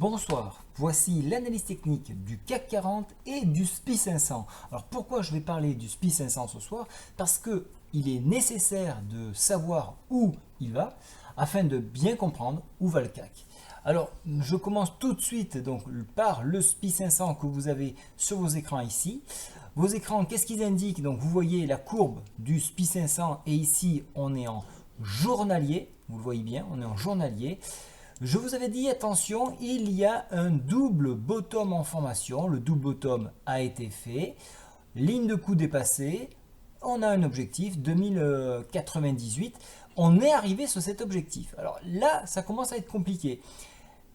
Bonsoir, voici l'analyse technique du CAC 40 et du SPI 500. Alors pourquoi je vais parler du SPI 500 ce soir? Parce que il est nécessaire de savoir où il va afin de bien comprendre où va le CAC. Alors je commence tout de suite donc par le SPI 500 que vous avez sur vos écrans ici. Vos écrans, qu'est-ce qu'ils indiquent? Donc vous voyez la courbe du SPI 500 et ici on est en journalier. Vous le voyez bien, on est en journalier. Je vous avais dit, attention, il y a un double bottom en formation. Le double bottom a été fait. Ligne de coup dépassée. On a un objectif, 2098. On est arrivé sur cet objectif. Alors là, ça commence à être compliqué.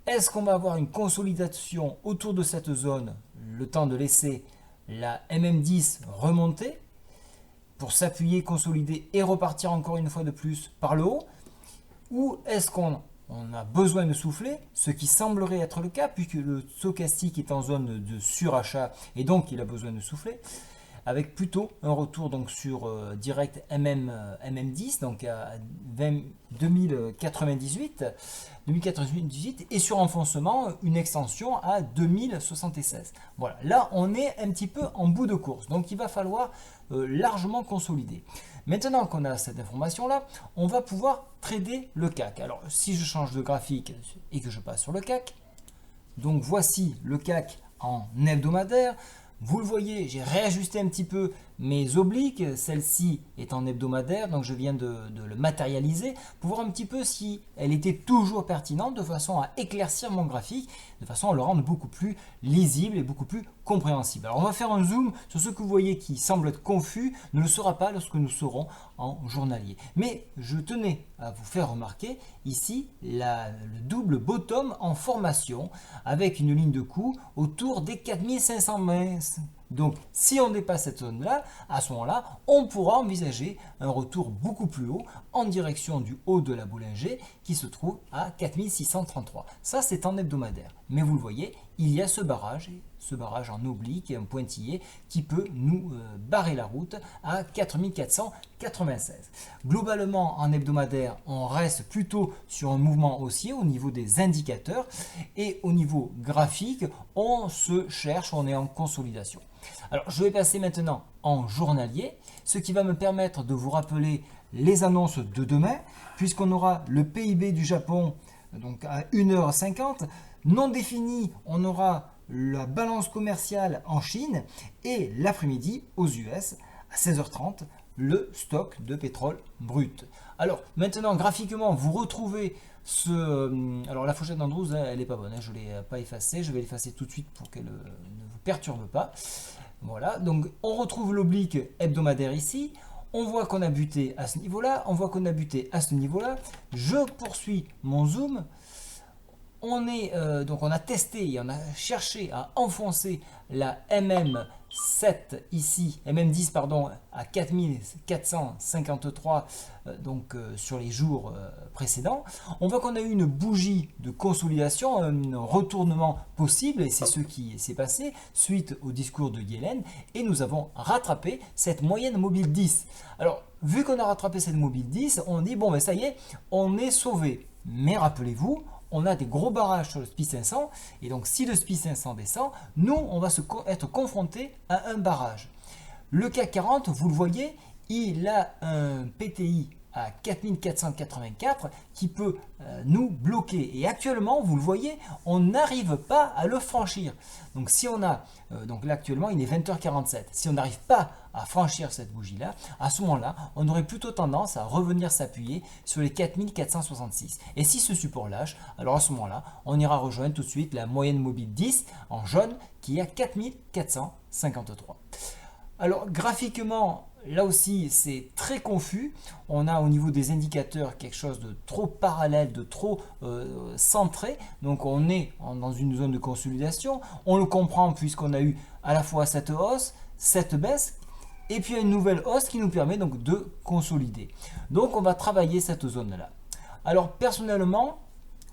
Est-ce qu'on va avoir une consolidation autour de cette zone, le temps de laisser la MM10 remonter pour s'appuyer, consolider et repartir encore une fois de plus par le haut? Ou est-ce qu'on a besoin de souffler, ce qui semblerait être le cas, puisque le stochastique est en zone de surachat et donc il a besoin de souffler, avec plutôt un retour donc sur direct MM10, donc à 2098 et sur enfoncement une extension à 2076. Voilà, là on est un petit peu en bout de course, donc il va falloir largement consolider. Maintenant qu'on a cette information là, on va pouvoir trader le CAC. Alors si je change de graphique et que je passe sur le CAC, donc voici le CAC en hebdomadaire. Vous le voyez, j'ai réajusté un petit peu mes obliques, celle-ci est en hebdomadaire, donc je viens de le matérialiser pour voir un petit peu si elle était toujours pertinente, de façon à éclaircir mon graphique, de façon à le rendre beaucoup plus lisible et beaucoup plus compréhensible. Alors on va faire un zoom sur ce que vous voyez qui semble être confus, ne le sera pas lorsque nous serons en journalier. Mais je tenais à vous faire remarquer ici le double bottom en formation avec une ligne de coup autour des 4500 mètres. Donc si on dépasse cette zone là, à ce moment là on pourra envisager un retour beaucoup plus haut en direction du haut de la Bollinger qui se trouve à 4633. Ça c'est en hebdomadaire, mais vous le voyez, il y a ce barrage en oblique et un pointillé qui peut nous barrer la route à 4496. Globalement en hebdomadaire on reste plutôt sur un mouvement haussier au niveau des indicateurs et au niveau graphique on se cherche, on est en consolidation. Alors je vais passer maintenant en journalier, ce qui va me permettre de vous rappeler les annonces de demain, puisqu'on aura le PIB du Japon donc à 1h50, non défini, on aura la balance commerciale en Chine et l'après-midi aux US à 16h30 le stock de pétrole brut. Alors maintenant graphiquement vous retrouvez alors la fourchette d'Andrews elle n'est pas bonne, je ne l'ai pas effacée, je vais l'effacer tout de suite pour qu'elle ne vous perturbe pas. Voilà, donc on retrouve l'oblique hebdomadaire ici, on voit qu'on a buté à ce niveau-là, on voit qu'on a buté à ce niveau-là, je poursuis mon zoom, donc on a testé et on a cherché à enfoncer la MM7 ici, MM10 pardon, à 4453 sur les jours précédents. On voit qu'on a eu une bougie de consolidation, un retournement possible et c'est ce qui s'est passé suite au discours de Yellen et nous avons rattrapé cette moyenne mobile 10. Alors vu qu'on a rattrapé cette mobile 10, on dit bon ben ça y est, on est sauvé. Mais rappelez-vous, on a des gros barrages sur le SPI 500 et donc si le SPI 500 descend, nous on va être confronté à un barrage. Le CAC 40, vous le voyez, il a un PTI à 4484 qui peut nous bloquer et actuellement vous le voyez on n'arrive pas à le franchir, donc si on a donc là actuellement il est 20h47, si on n'arrive pas à franchir cette bougie là, à ce moment là on aurait plutôt tendance à revenir s'appuyer sur les 4466 et si ce support lâche, alors à ce moment là on ira rejoindre tout de suite la moyenne mobile 10 en jaune qui est à 4453. Alors graphiquement là aussi c'est très confus, on a au niveau des indicateurs quelque chose de trop parallèle, de trop centré, donc on est dans une zone de consolidation, on le comprend puisqu'on a eu à la fois cette hausse, cette baisse, et puis une nouvelle hausse qui nous permet donc de consolider. Donc on va travailler cette zone là. Alors personnellement,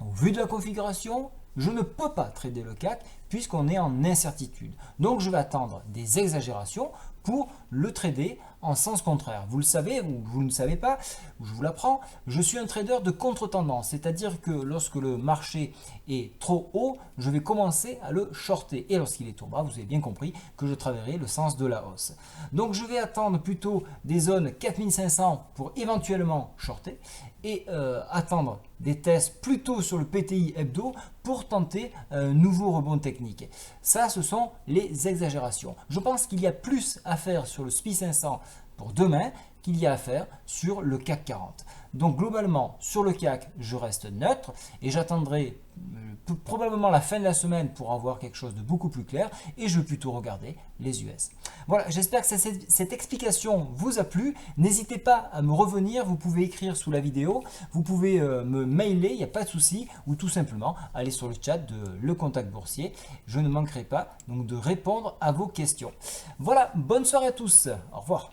au vu de la configuration, je ne peux pas trader le CAC puisqu'on est en incertitude. Donc je vais attendre des exagérations pour le trader en sens contraire. Vous le savez ou vous ne le savez pas, je vous l'apprends, je suis un trader de contre-tendance, c'est-à-dire que lorsque le marché est trop haut, je vais commencer à le shorter. Et lorsqu'il est trop bas, vous avez bien compris que je travaillerai le sens de la hausse. Donc je vais attendre plutôt des zones 4500 pour éventuellement shorter et attendre des tests plutôt sur le PTI hebdo pour tenter un nouveau rebond technique. Ça, ce sont les exagérations. Je pense qu'il y a plus à faire sur le SPI 500 pour demain qu'il y a à faire sur le CAC 40. Donc globalement, sur le CAC, je reste neutre et j'attendrai probablement la fin de la semaine pour avoir quelque chose de beaucoup plus clair et je vais plutôt regarder les US. Voilà, j'espère que cette explication vous a plu. N'hésitez pas à me revenir, vous pouvez écrire sous la vidéo, vous pouvez me mailer, il n'y a pas de souci, ou tout simplement aller sur le chat de Le Contact Boursier. Je ne manquerai pas donc de répondre à vos questions. Voilà, bonne soirée à tous, au revoir.